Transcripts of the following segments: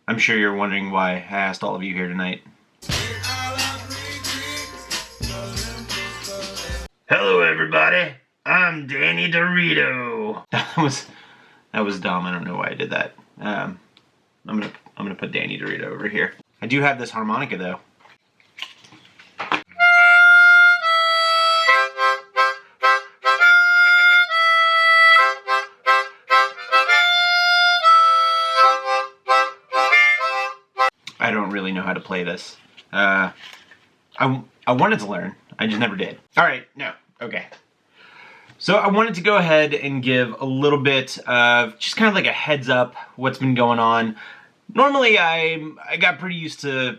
I'm sure you're wondering why I asked all of you here tonight. Hello, everybody. I'm Danny Dorito. That was dumb. I don't know why I did that. I'm gonna put Danny Dorito over here. I do have this harmonica though. I don't really know how to play this. I wanted to learn. I just never did. All right, no, okay. So I wanted to go ahead and give a little bit of just kind of like a heads up what's been going on. Normally I got pretty used to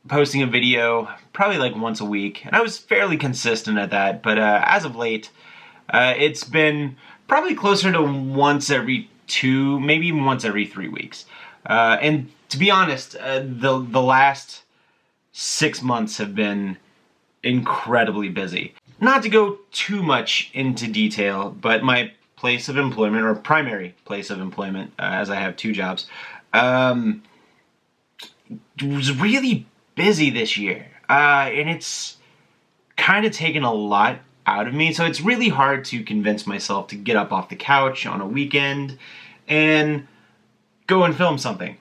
posting a video probably like once a week, and I was fairly consistent at that, but as of late, it's been probably closer to once every 2, maybe even once every 3 weeks. And to be honest, the last 6 months have been incredibly busy. Not to go too much into detail, but my place of employment, or primary place of employment, as I have 2 jobs, was really busy this year. And it's kind of taken a lot out of me, so it's really hard to convince myself to get up off the couch on a weekend and go and film something,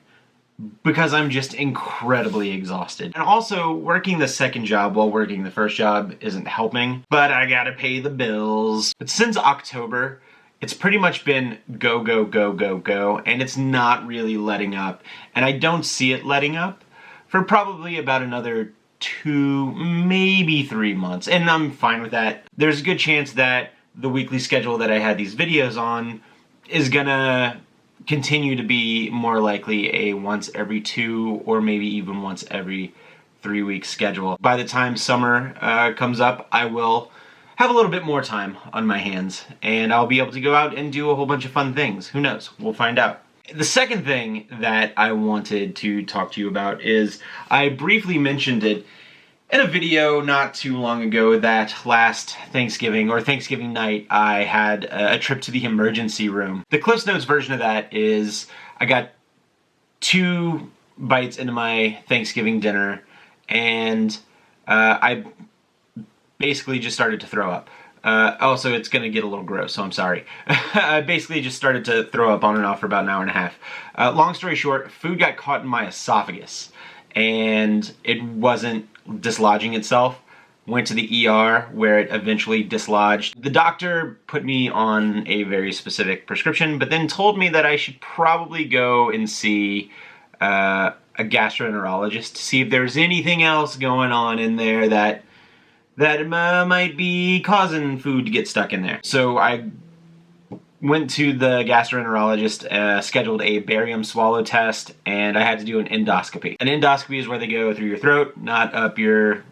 because I'm just incredibly exhausted. And also, working the second job while working the first job isn't helping, but I gotta pay the bills. But since October, it's pretty much been go, go, go, go, go, and it's not really letting up. And I don't see it letting up for probably about another 2, maybe 3 months, and I'm fine with that. There's a good chance that the weekly schedule that I had these videos on is gonna continue to be more likely a once every 2 or maybe even once every 3 week schedule. By the time summer comes up, I will have a little bit more time on my hands, and I'll be able to go out and do a whole bunch of fun things. Who knows? We'll find out. The second thing that I wanted to talk to you about is, I briefly mentioned it in a video not too long ago, that last Thanksgiving, or Thanksgiving night, I had a trip to the emergency room. The Cliff's Notes version of that is, I got 2 bites into my Thanksgiving dinner, and I basically just started to throw up. Also, it's gonna get a little gross, so I'm sorry. I basically just started to throw up on and off for about an hour and a half. Long story short, food got caught in my esophagus, and it wasn't dislodging itself. Went to the ER, where it eventually dislodged. The doctor put me on a very specific prescription, but then told me that I should probably go and see a gastroenterologist to see if there's anything else going on in there that might be causing food to get stuck in there. So I went to the gastroenterologist, scheduled a barium swallow test, and I had to do an endoscopy. An endoscopy is where they go through your throat, not up your,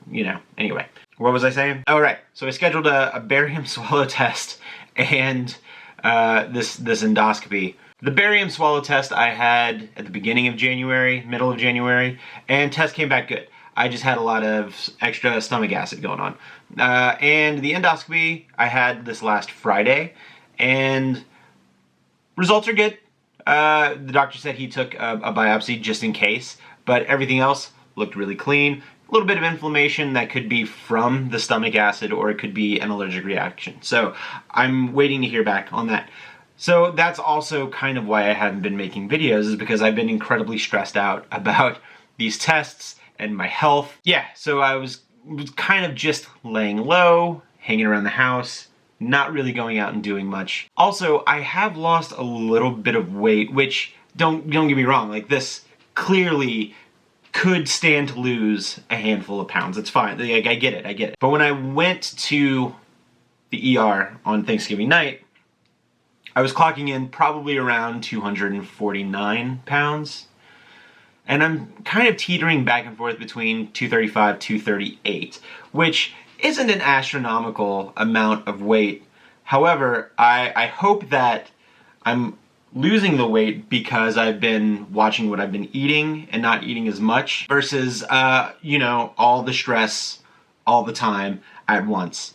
anyway. What was I saying? Oh, right. So I scheduled a barium swallow test and this endoscopy. The barium swallow test I had at the beginning of January, middle of January, and test came back good. I just had a lot of extra stomach acid going on. And the endoscopy I had this last Friday, and results are good. The doctor said he took a biopsy just in case, but everything else looked really clean. A little bit of inflammation that could be from the stomach acid, or it could be an allergic reaction. So I'm waiting to hear back on that. So that's also kind of why I haven't been making videos, is because I've been incredibly stressed out about these tests and my health. Yeah, so I was kind of just laying low, hanging around the house, not really going out and doing much. Also, I have lost a little bit of weight, which, don't get me wrong, like, this clearly could stand to lose a handful of pounds. It's fine, like, I get it. But when I went to the ER on Thanksgiving night, I was clocking in probably around 249 pounds. And I'm kind of teetering back and forth between 235, 238, which isn't an astronomical amount of weight. However, I hope that I'm losing the weight because I've been watching what I've been eating and not eating as much versus, all the stress all the time at once.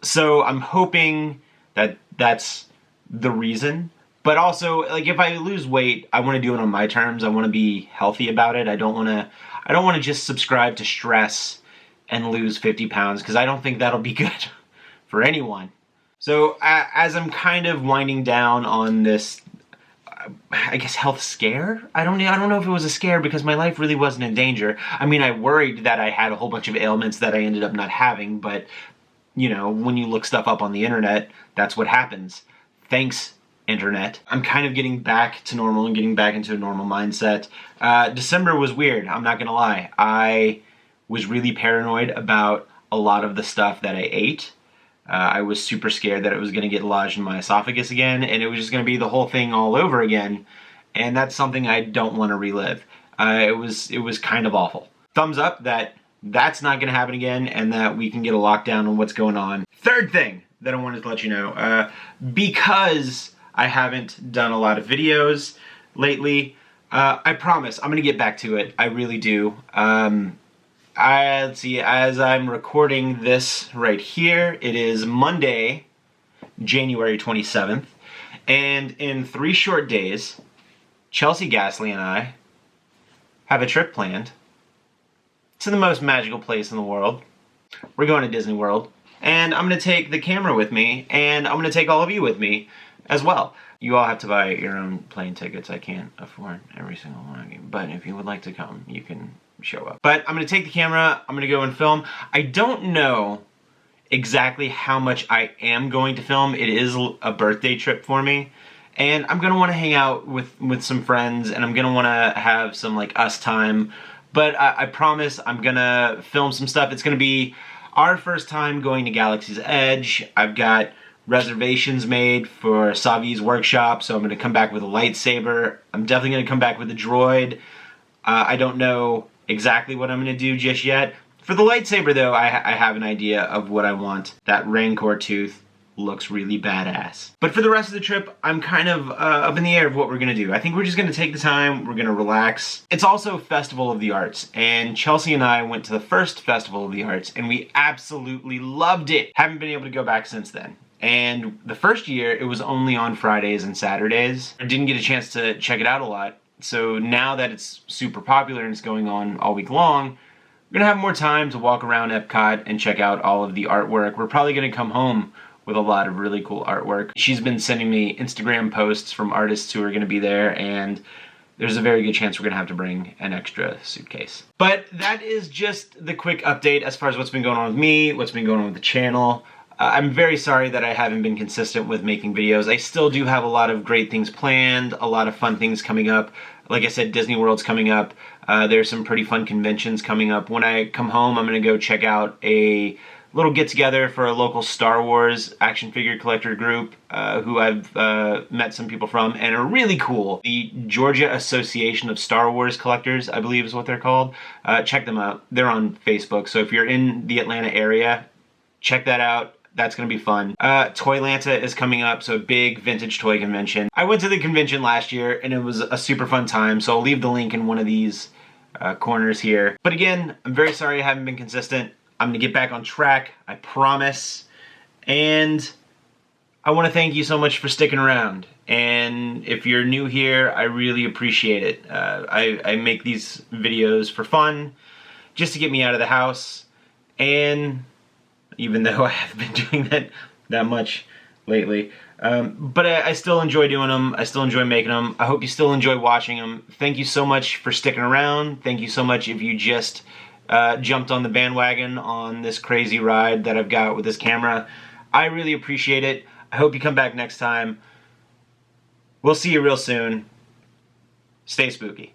So I'm hoping that that's the reason. But also, like, if I lose weight, I want to do it on my terms. I want to be healthy about it. I don't want to just subscribe to stress and lose 50 pounds, because I don't think that'll be good for anyone. So as I'm kind of winding down on this, I guess, health scare. I don't know if it was a scare, because my life really wasn't in danger. I mean, I worried that I had a whole bunch of ailments that I ended up not having, but you know, when you look stuff up on the internet, that's what happens. Thanks, internet. I'm kind of getting back to normal and getting back into a normal mindset. December was weird, I'm not gonna lie. I was really paranoid about a lot of the stuff that I ate. I was super scared that it was gonna get lodged in my esophagus again, and it was just gonna be the whole thing all over again. And that's something I don't want to relive. It was kind of awful. Thumbs up that that's not going to happen again, and that we can get a lockdown on what's going on. Third thing that I wanted to let you know, because I haven't done a lot of videos lately, I promise I'm going to get back to it. I really do. Let's see, as I'm recording this right here, it is Monday, January 27th, and in 3 short days, Chelsea, Ghastly, and I have a trip planned to the most magical place in the world. We're going to Disney World, and I'm going to take the camera with me, and I'm going to take all of you with me as well. You all have to buy your own plane tickets. I can't afford every single one of you, but if you would like to come, you can show up. But I'm going to take the camera, I'm going to go and film. I don't know exactly how much I am going to film. It is a birthday trip for me, and I'm going to want to hang out with some friends, and I'm going to want to have some like us time. But I promise I'm going to film some stuff. It's going to be our first time going to Galaxy's Edge. I've got reservations made for Savi's workshop, so I'm going to come back with a lightsaber. I'm definitely going to come back with a droid. I don't know exactly what I'm going to do just yet. For the lightsaber, though, I have an idea of what I want. That Rancor tooth looks really badass. But for the rest of the trip, I'm kind of up in the air of what we're gonna do. I think we're just gonna take the time, we're gonna relax. It's also Festival of the Arts, and Chelsea and I went to the first Festival of the Arts, and we absolutely loved it. Haven't been able to go back since then. And the first year, it was only on Fridays and Saturdays. I didn't get a chance to check it out a lot. So now that it's super popular and it's going on all week long, we're gonna have more time to walk around Epcot and check out all of the artwork. We're probably gonna come home with a lot of really cool artwork. She's been sending me Instagram posts from artists who are going to be there, and there's a very good chance we're going to have to bring an extra suitcase. But that is just the quick update as far as what's been going on with me, what's been going on with the channel. I'm very sorry that I haven't been consistent with making videos. I still do have a lot of great things planned, a lot of fun things coming up. Like I said, Disney World's coming up. There's some pretty fun conventions coming up. When I come home, I'm going to go check out a little get-together for a local Star Wars action figure collector group who I've met some people from and are really cool. The Georgia Association of Star Wars Collectors, I believe is what they're called. Check them out. They're on Facebook, so if you're in the Atlanta area, check that out. That's going to be fun. Toylanta is coming up, so a big vintage toy convention. I went to the convention last year, and it was a super fun time, so I'll leave the link in one of these corners here. But again, I'm very sorry I haven't been consistent. I'm going to get back on track, I promise. And I want to thank you so much for sticking around. And if you're new here, I really appreciate it. I make these videos for fun, just to get me out of the house. And even though I haven't been doing that much lately. But I still enjoy doing them. I still enjoy making them. I hope you still enjoy watching them. Thank you so much for sticking around. Thank you so much if you just jumped on the bandwagon on this crazy ride that I've got with this camera. I really appreciate it. I hope you come back next time. We'll see you real soon. Stay spooky.